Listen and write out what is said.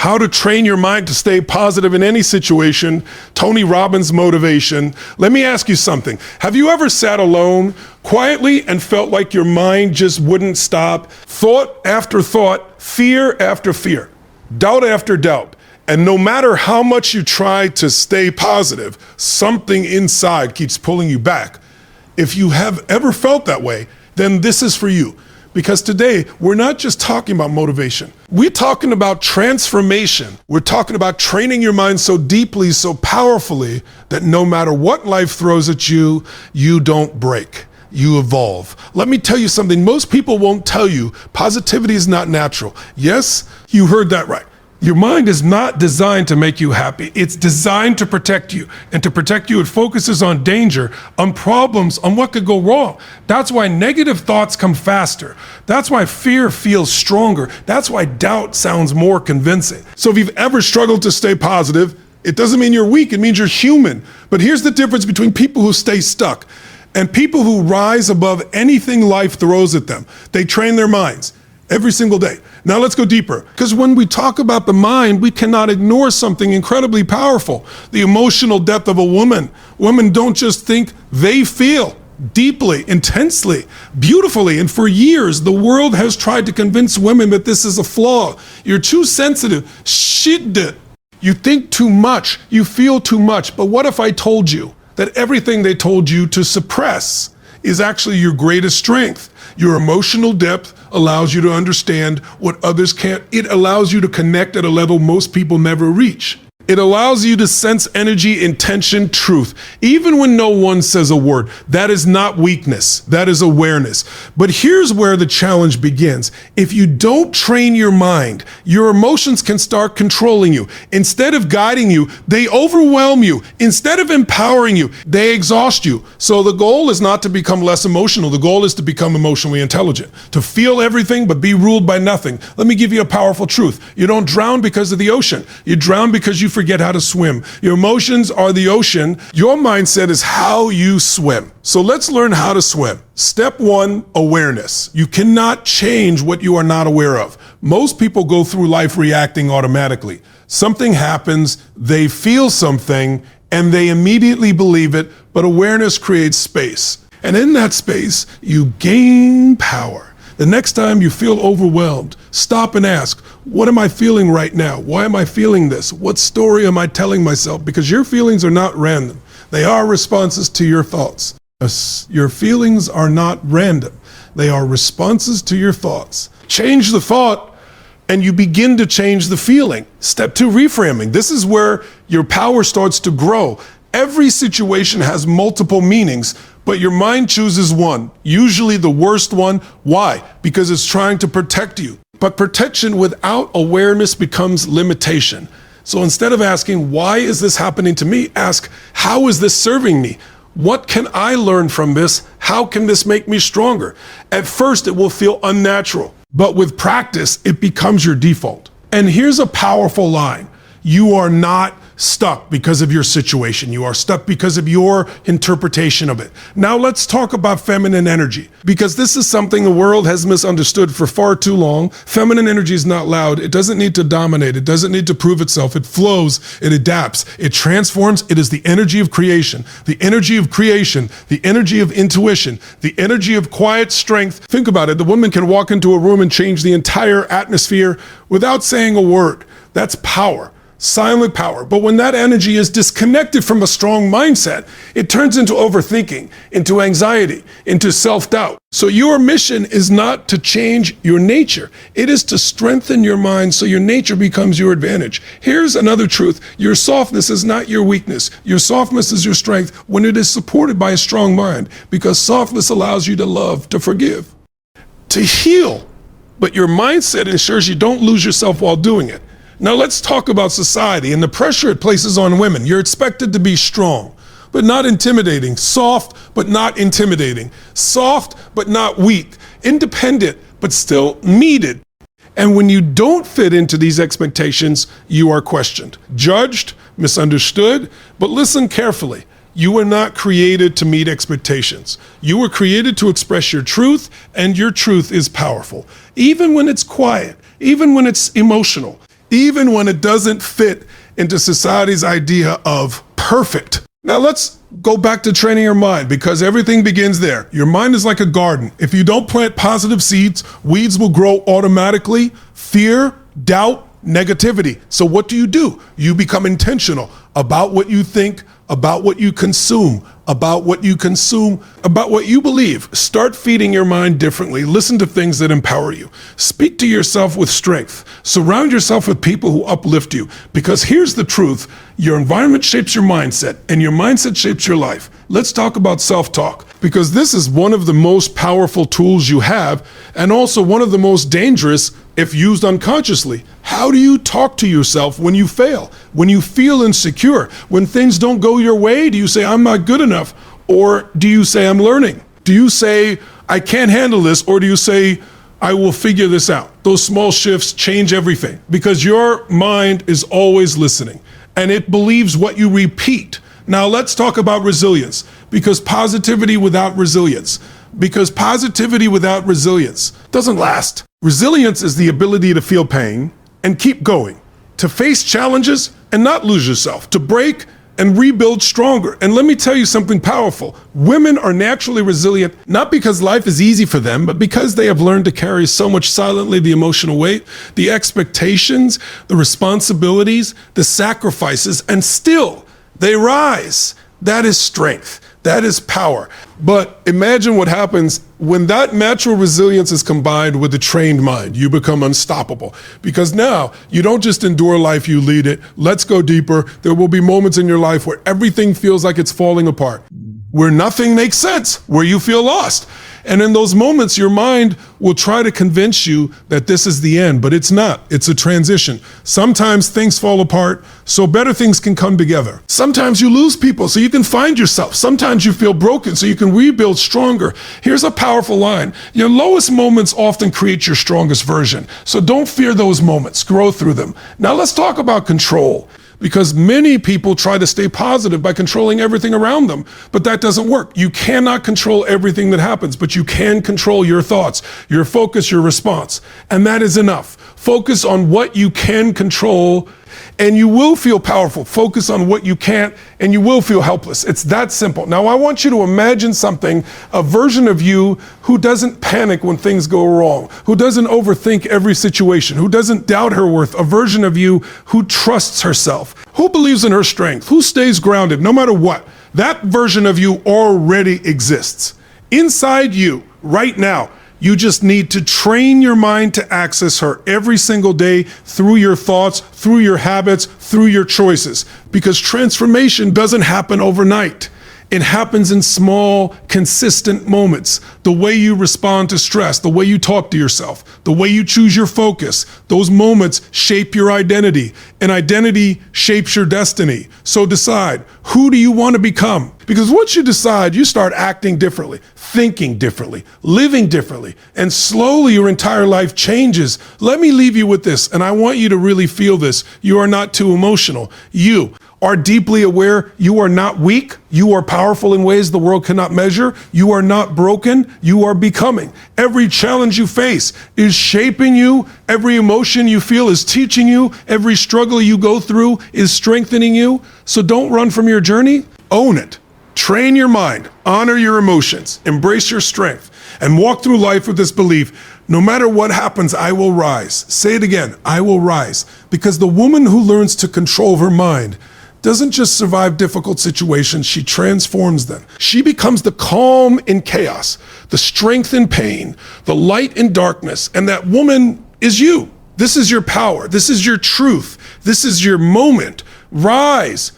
How to train your mind to stay positive in any situation, Tony Robbins motivation. Let me ask you something. Have you ever sat alone quietly and felt like your mind just wouldn't stop? Thought after thought, fear after fear, doubt after doubt. And no matter how much you try to stay positive, something inside keeps pulling you back. If you have ever felt that way, then this is for you. Because today, we're not just talking about motivation. We're talking about transformation. We're talking about training your mind so deeply, so powerfully, that no matter what life throws at you, you don't break. You evolve. Let me tell you something most people won't tell you. Positivity is not natural. Yes, you heard that right. Your mind is not designed to make you happy. It's designed to protect you. And to protect you, it focuses on danger, on problems, on what could go wrong. That's why negative thoughts come faster. That's why fear feels stronger. That's why doubt sounds more convincing. So if you've ever struggled to stay positive, it doesn't mean you're weak. It means you're human. But here's the difference between people who stay stuck and people who rise above anything life throws at them. They train their minds every single day. Now let's go deeper, because when we talk about the mind, we cannot ignore something incredibly powerful, the emotional depth of a woman. Women don't just think, they feel deeply, intensely, beautifully. And for years, the world has tried to convince women that this is a flaw. You're too sensitive. Shit. You think too much. You feel too much. But what if I told you that everything they told you to suppress is actually your greatest strength? Your emotional depth allows you to understand what others can't. It allows you to connect at a level most people never reach. It allows you to sense energy, intention, truth, even when no one says a word. That is not weakness. That is awareness. But here's where the challenge begins. If you don't train your mind, your emotions can start controlling you. Instead of guiding you, they overwhelm you. Instead of empowering you, they exhaust you. So the goal is not to become less emotional. The goal is to become emotionally intelligent, to feel everything but be ruled by nothing. Let me give you a powerful truth. You don't drown because of the ocean. You drown because you forget how to swim. Your emotions are the ocean. Your mindset is how you swim. So let's learn how to swim. Step one, awareness. You cannot change what you are not aware of. Most people go through life reacting automatically. Something happens, they feel something, and they immediately believe it, but awareness creates space. And in that space, you gain power. The next time you feel overwhelmed, stop and ask, what am I feeling right now? Why am I feeling this? What story am I telling myself? Because your feelings are not random. They are responses to your thoughts. Your feelings are not random. They are responses to your thoughts. Change the thought and you begin to change the feeling. Step two, reframing. This is where your power starts to grow. Every situation has multiple meanings, but your mind chooses one, usually the worst one. Why? Because it's trying to protect you. But protection without awareness becomes limitation. So instead of asking, why is this happening to me? Ask, how is this serving me? What can I learn from this? How can this make me stronger? At first, it will feel unnatural, but with practice, it becomes your default. And here's a powerful line. You are not stuck because of your situation. You are stuck because of your interpretation of it. Now let's talk about feminine energy, because this is something the world has misunderstood for far too long. Feminine energy is not loud. It doesn't need to dominate. It doesn't need to prove itself. It flows, it adapts, it transforms. It is the energy of creation, the energy of creation, the energy of intuition, the energy of quiet strength. Think about it. The woman can walk into a room and change the entire atmosphere without saying a word. That's power. Silent power. But when that energy is disconnected from a strong mindset, it turns into overthinking, into anxiety, into self-doubt. So your mission is not to change your nature. It is to strengthen your mind so your nature becomes your advantage. Here's another truth. Your softness is not your weakness. Your softness is your strength when it is supported by a strong mind, because softness allows you to love, to forgive, to heal. But your mindset ensures you don't lose yourself while doing it. Now let's talk about society and the pressure it places on women. You're expected to be strong, but not intimidating. Soft, but not intimidating. Soft, but not weak. Independent, but still needed. And when you don't fit into these expectations, you are questioned, judged, misunderstood. But listen carefully. You were not created to meet expectations. You were created to express your truth, and your truth is powerful. Even when it's quiet, even when it's emotional, even when it doesn't fit into society's idea of perfect. Now let's go back to training your mind, because everything begins there. Your mind is like a garden. If you don't plant positive seeds, weeds will grow automatically. Fear, doubt, negativity. So what do? You become intentional about what you think, about what you consume, about what you believe. Start feeding your mind differently. Listen to things that empower you. Speak to yourself with strength. Surround yourself with people who uplift you, because here's the truth. Your environment shapes your mindset, and your mindset shapes your life. Let's talk about self-talk, because this is one of the most powerful tools you have, and also one of the most dangerous if used unconsciously. How do you talk to yourself when you fail? When you feel insecure? When things don't go your way? Do you say, I'm not good enough? Or do you say, I'm learning? Do you say, I can't handle this? Or do you say, I will figure this out? Those small shifts change everything, because your mind is always listening, and it believes what you repeat. Now let's talk about resilience, because positivity without resilience doesn't last. Resilience is the ability to feel pain and keep going, to face challenges and not lose yourself, to break and rebuild stronger. And let me tell you something powerful. Women are naturally resilient, not because life is easy for them, but because they have learned to carry so much silently the emotional weight, the expectations, the responsibilities, the sacrifices, and still they rise. That is strength. That is power. But imagine what happens when that natural resilience is combined with a trained mind. You become unstoppable, because now you don't just endure life, you lead it. Let's go deeper. There will be moments in your life where everything feels like it's falling apart, where nothing makes sense, where you feel lost. And in those moments, your mind will try to convince you that this is the end, but it's not. It's a transition. Sometimes things fall apart, so better things can come together. Sometimes you lose people, so you can find yourself. Sometimes you feel broken, so you can rebuild stronger. Here's a powerful line. Your lowest moments often create your strongest version. So don't fear those moments. Grow through them. Now let's talk about control, because many people try to stay positive by controlling everything around them, but that doesn't work. You cannot control everything that happens, but you can control your thoughts, your focus, your response, and that is enough. Focus on what you can control, and you will feel powerful. Focus on what you can't, and you will feel helpless. It's that simple. Now, I want you to imagine something, a version of you who doesn't panic when things go wrong, who doesn't overthink every situation, who doesn't doubt her worth, a version of you who trusts herself, who believes in her strength, who stays grounded no matter what. That version of you already exists inside you right now. You just need to train your mind to access her every single day through your thoughts, through your habits, through your choices. Because transformation doesn't happen overnight. It happens in small, consistent moments. The way you respond to stress, the way you talk to yourself, the way you choose your focus, those moments shape your identity, and identity shapes your destiny. So decide, who do you want to become? Because once you decide, you start acting differently, thinking differently, living differently, and slowly your entire life changes. Let me leave you with this, and I want you to really feel this. You are not too emotional. You are deeply aware. You are not weak. You are powerful in ways the world cannot measure. You are not broken. You are becoming. Every challenge you face is shaping you. Every emotion you feel is teaching you. Every struggle you go through is strengthening you. So don't run from your journey. Own it. Train your mind. Honor your emotions. Embrace your strength. And walk through life with this belief: no matter what happens, I will rise. Say it again. I will rise. Because the woman who learns to control her mind doesn't just survive difficult situations, she transforms them. She becomes the calm in chaos, the strength in pain, the light in darkness, and that woman is you. This is your power. This is your truth. This is your moment. Rise.